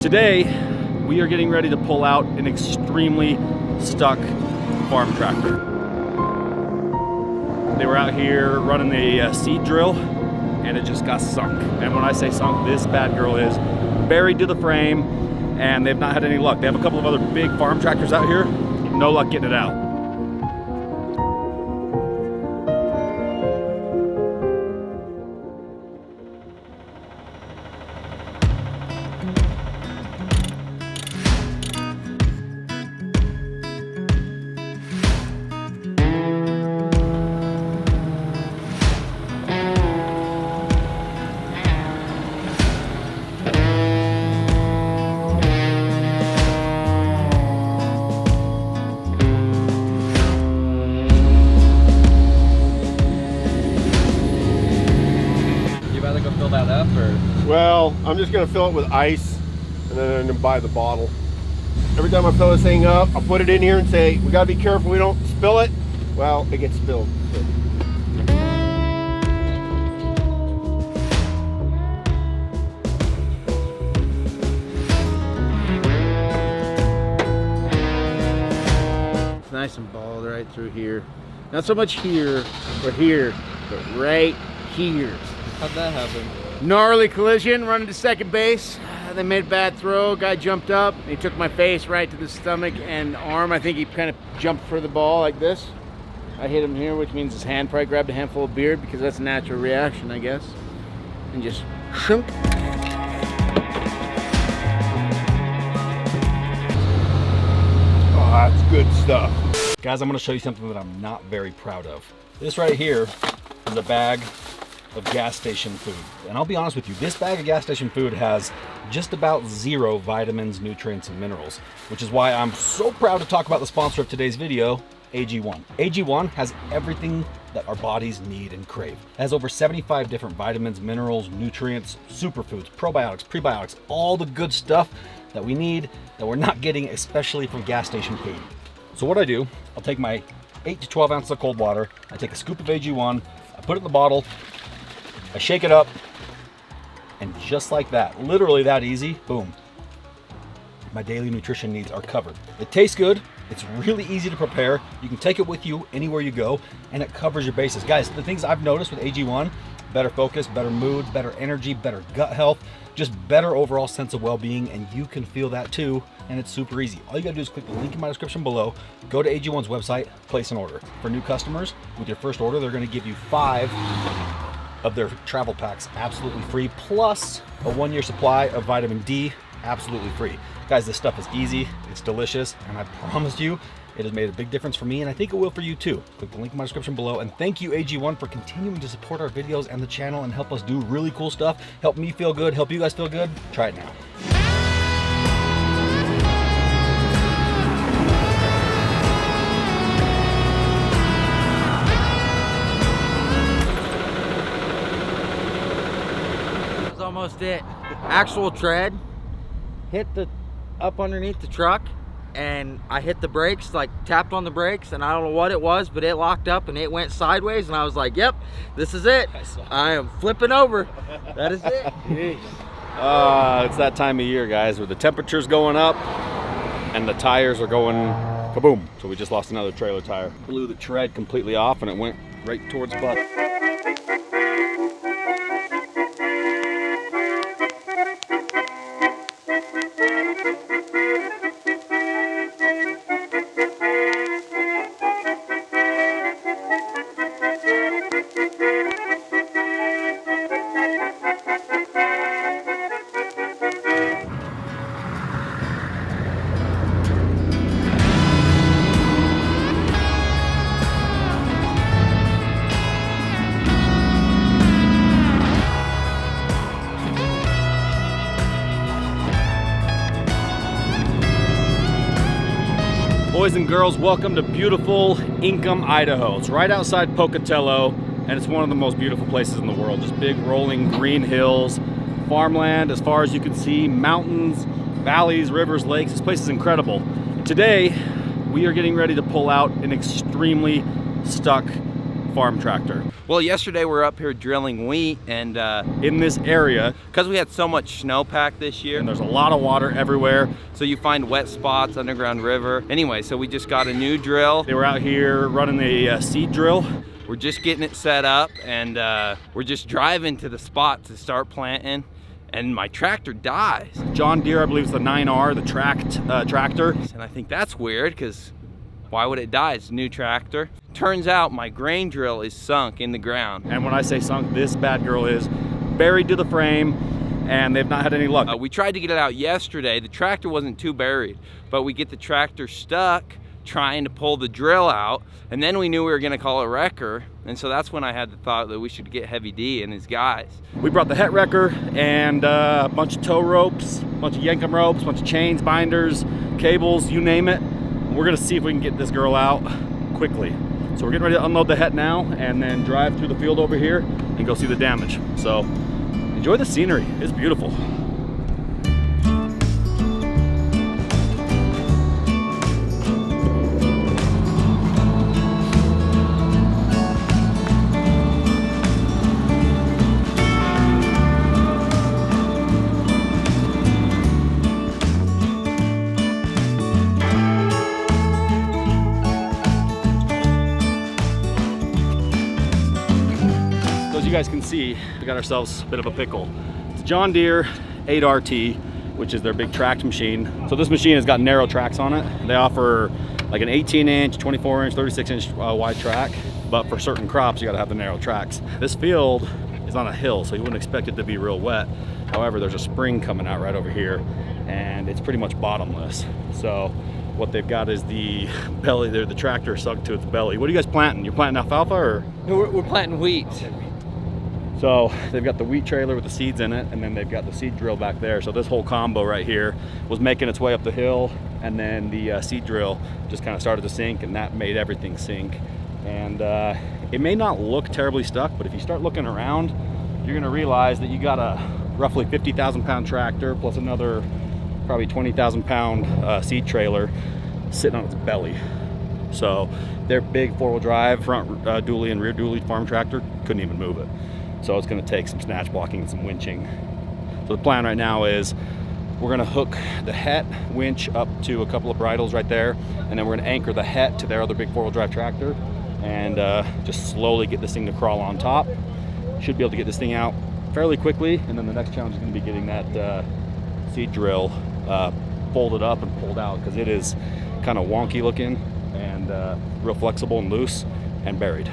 Today, we are getting ready to pull out an extremely stuck farm tractor. They were out here running the seed drill and it just got sunk. And when I say sunk, this bad girl is buried to the frame and they've not had any luck. They have a couple of other big farm tractors out here, no luck getting it out. Well, I'm just gonna fill it with ice and then I'm gonna buy the bottle. Every time I fill this thing up, I'll put it in here and say, we gotta be careful we don't spill it. Well, it gets spilled. It's nice and balled right through here. Not so much here or here, but right here. How'd that happen? Gnarly collision, running to second base. They made a bad throw. Guy jumped up. He took my face right to the stomach and arm. I think he kind of jumped for the ball like this. I hit him here, which means his hand probably grabbed a handful of beard because that's a natural reaction, I guess. And just shunk. Oh, that's good stuff. Guys, I'm gonna show you something that I'm not very proud of. This right here is a bag of gas station food. And I'll be honest with you, this bag of gas station food has just about 0 vitamins, nutrients, and minerals, which is why I'm so proud to talk about the sponsor of today's video, AG1. AG1 has everything that our bodies need and crave. It has over 75 different vitamins, minerals, nutrients, superfoods, probiotics, prebiotics, all the good stuff that we need that we're not getting, especially from gas station food. So what I do, I'll take my 8 to 12 ounces of cold water, I take a scoop of AG1, I put it in the bottle, I shake it up, and just like that, literally that easy, boom, my daily nutrition needs are covered. It tastes good, it's really easy to prepare, you can take it with you anywhere you go, and it covers your bases. Guys, the things I've noticed with AG1, better focus, better mood, better energy, better gut health, just better overall sense of well-being, and you can feel that too, and it's super easy. All you gotta do is click the link in my description below, go to AG1's website, place an order. For new customers, with your first order, they're gonna give you 5 of their travel packs absolutely free, plus a 1-year supply of vitamin D absolutely free. Guys, this stuff is easy, it's delicious, and I promise you it has made a big difference for me, and I think it will for you too. Click the link in my description below, and thank you AG1 for continuing to support our videos and the channel and help us do really cool stuff, help me feel good, help you guys feel good. Try it now. Almost it. Actual tread hit the up underneath the truck and I hit the brakes, like tapped on the brakes, and I don't know what it was, but it locked up and it went sideways, and I was like, yep, this is it. I am flipping over. That is it. It's that time of year, guys, where the temperature's going up and the tires are going kaboom. So we just lost another trailer tire. Blew the tread completely off and it went right towards the butt. Boys and girls, welcome to beautiful Ingham, Idaho. It's right outside Pocatello, and it's one of the most beautiful places in the world. Just big rolling green hills, farmland as far as you can see, mountains, valleys, rivers, lakes. This place is incredible. Today, we are getting ready to pull out an extremely stuck farm tractor. Well, yesterday we were up here drilling wheat, and in this area, because we had so much snowpack this year, and there's a lot of water everywhere. so you find wet spots, underground river. Anyway, so we just got a new drill. They were out here running the seed drill. We're just getting it set up, and we're just driving to the spot to start planting, and my tractor dies. John Deere, I believe it's the 9R, the tractor. And I think that's weird, because why would it die? It's a new tractor. Turns out my grain drill is sunk in the ground. And when I say sunk, this bad girl is buried to the frame, and they've not had any luck. We tried to get it out yesterday. The tractor wasn't too buried, but we get the tractor stuck trying to pull the drill out, and then we knew we were gonna call a wrecker, and so that's when I had the thought that we should get Heavy D and his guys. We brought the het wrecker and a bunch of tow ropes, a bunch of yankum ropes, a bunch of chains, binders, cables, you name it. We're gonna see if we can get this girl out quickly. So we're getting ready to unload the het now and then drive through the field over here and go see the damage. So enjoy the scenery, it's beautiful. You guys can see, we got ourselves a bit of a pickle. It's a John Deere 8RT, which is their big tracked machine. So this machine has got narrow tracks on it. They offer like an 18-inch, 24-inch, 36-inch wide track, but for certain crops, you gotta have the narrow tracks. This field is on a hill, so you wouldn't expect it to be real wet. However, there's a spring coming out right over here, and it's pretty much bottomless. So what they've got is the belly there, the tractor sunk to its belly. What are you guys planting? You're planting alfalfa or? No, we're planting wheat. So they've got the wheat trailer with the seeds in it, and then they've got the seed drill back there. So this whole combo right here was making its way up the hill, and then the seed drill just kind of started to sink, and that made everything sink. And it may not look terribly stuck, but if you start looking around, you're gonna realize that you got a roughly 50,000 pound tractor plus another probably 20,000 pound seed trailer sitting on its belly. So their big four-wheel drive front dually and rear dually farm tractor couldn't even move it. So it's gonna take some snatch blocking and some winching. So the plan right now is we're gonna hook the het winch up to a couple of bridles right there, and then we're gonna anchor the het to their other big four-wheel drive tractor and just slowly get this thing to crawl on top. Should be able to get this thing out fairly quickly, and then the next challenge is gonna be getting that seed drill folded up and pulled out, because it is kind of wonky looking and real flexible and loose and buried.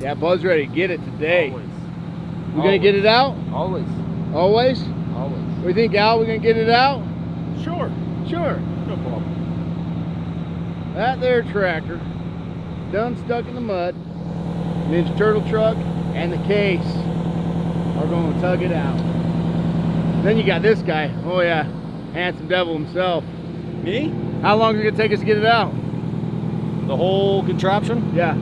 Yeah, Bud's ready to get it today. Always. We gonna get it out? Always. Always? Always. What do you think, Al? We gonna get it out? Sure, Sure. no problem. That there tractor, done stuck in the mud. Ninja Turtle truck and the case are gonna tug it out. Then you got this guy. Oh yeah, handsome devil himself. Me? How long is it gonna take us to get it out? The whole contraption? Yeah.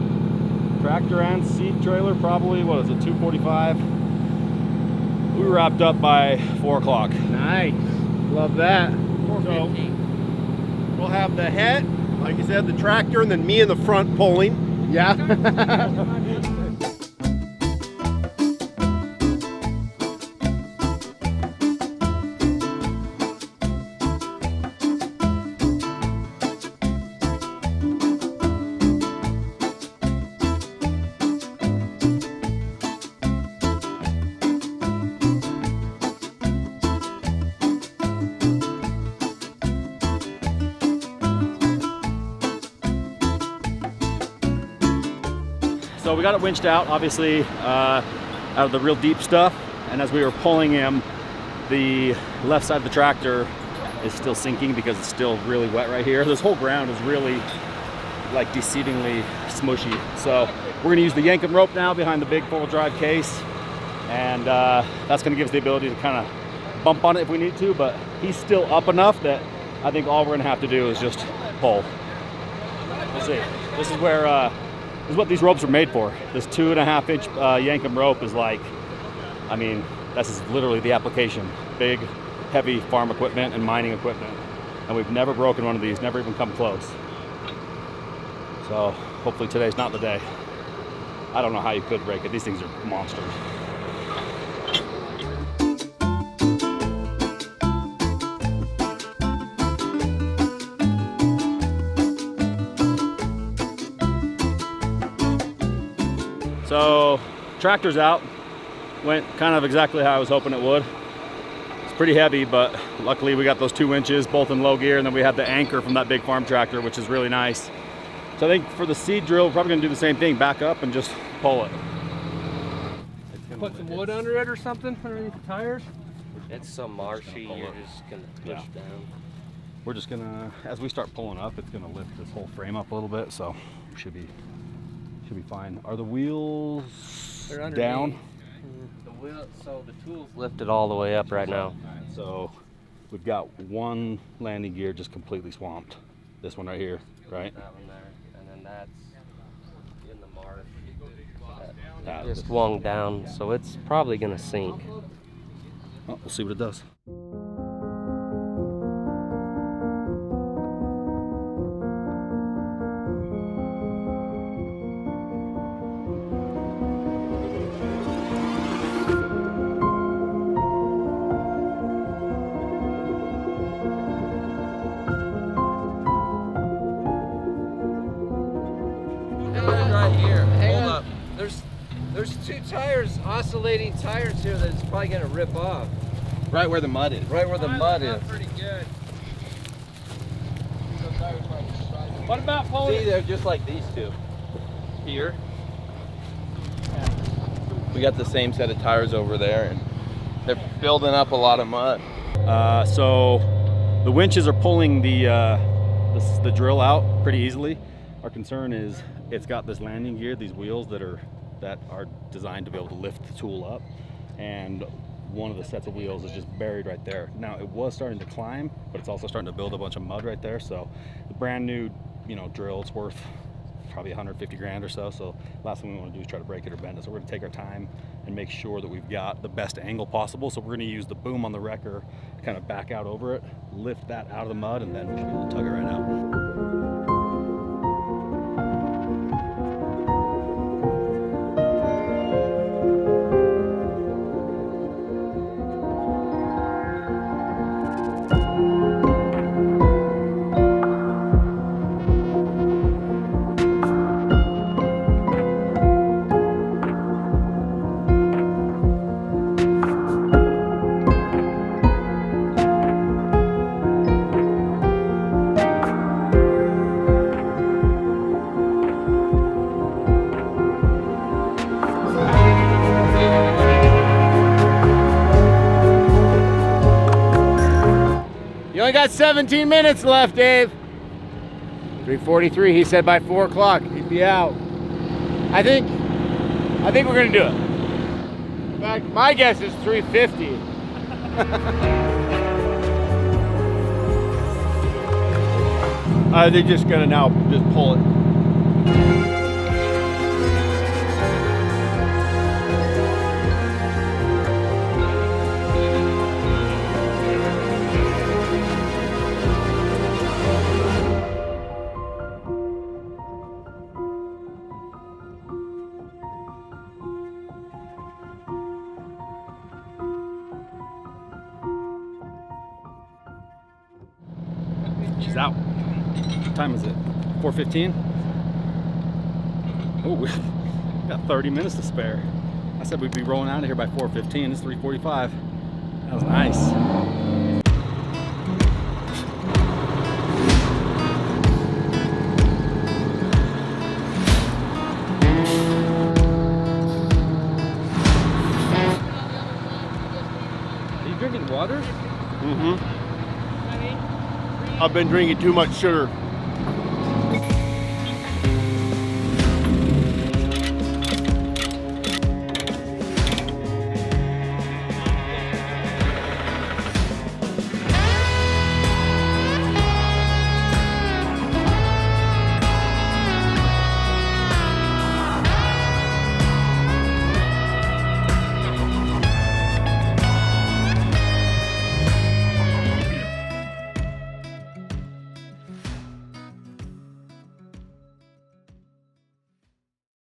Tractor and seed trailer, probably, what is it, 2:45? We were wrapped up by 4 o'clock. Nice. Love that. So we'll have the het, like you said, the tractor, and then me in the front pulling. Yeah. So we got it winched out, obviously, out of the real deep stuff. And as we were pulling him, the left side of the tractor is still sinking because it's still really wet right here. This whole ground is really like deceivingly smushy. So we're gonna use the yankum rope now behind the big four-wheel drive case. And that's gonna give us the ability to kind of bump on it if we need to, but he's still up enough that I think all we're gonna have to do is just pull. We'll see. This is where This is what these ropes are made for. This 2.5 inch Yankum rope is like, I mean, this is literally the application. Big, heavy farm equipment and mining equipment. And we've never broken one of these, never even come close. So hopefully today's not the day. I don't know how you could break it. These things are monsters. So tractor's out. Went kind of exactly how I was hoping it would. It's pretty heavy, but luckily we got those 2 inches both in low gear, and then we had the anchor from that big farm tractor, which is really nice. So I think for the seed drill, we're probably gonna do the same thing, back up and just pull it. Put some wood under it or something underneath the tires? It's so marshy, you're just gonna push down. We're just gonna, as we start pulling up, it's gonna lift this whole frame up a little bit, so should be fine. Are the wheels down? The wheel, so the tool's lifted all the way up right now. So we've got one landing gear just completely swamped. This one right here, right? That one there, and then that's in the marsh. That Just swung down, so it's probably gonna sink. Well, we'll see what it does. Right here, hold up. There's 2 tires, oscillating tires here that it's probably gonna rip off. Right where the mud is. Right where the mud is. Pretty good. What about pulling See, they're just like these two. Here. We got the same set of tires over there, and they're building up a lot of mud. So the winches are pulling the drill out pretty easily. Our concern is it's got this landing gear, these wheels that are designed to be able to lift the tool up, and one of the sets of wheels is just buried right there. Now it was starting to climb, but it's also starting to build a bunch of mud right there. So the brand new, drill, it's worth probably 150 grand or so. So last thing we want to do is try to break it or bend it. So we're going to take our time and make sure that we've got the best angle possible. So we're going to use the boom on the wrecker to kind of back out over it, lift that out of the mud, and then we should be able to tug it right out. You only got 17 minutes left, Dave. 3:43. He said by 4 o'clock he'd be out. I think we're gonna do it. In fact, my guess is 3:50. They're just gonna now just pull it. She's out. What time is it? 4:15? Oh, we got 30 minutes to spare. I said we'd be rolling out of here by 4:15. It's 3:45. That was nice. Are you drinking water? Mm-hmm. I've been drinking too much sugar.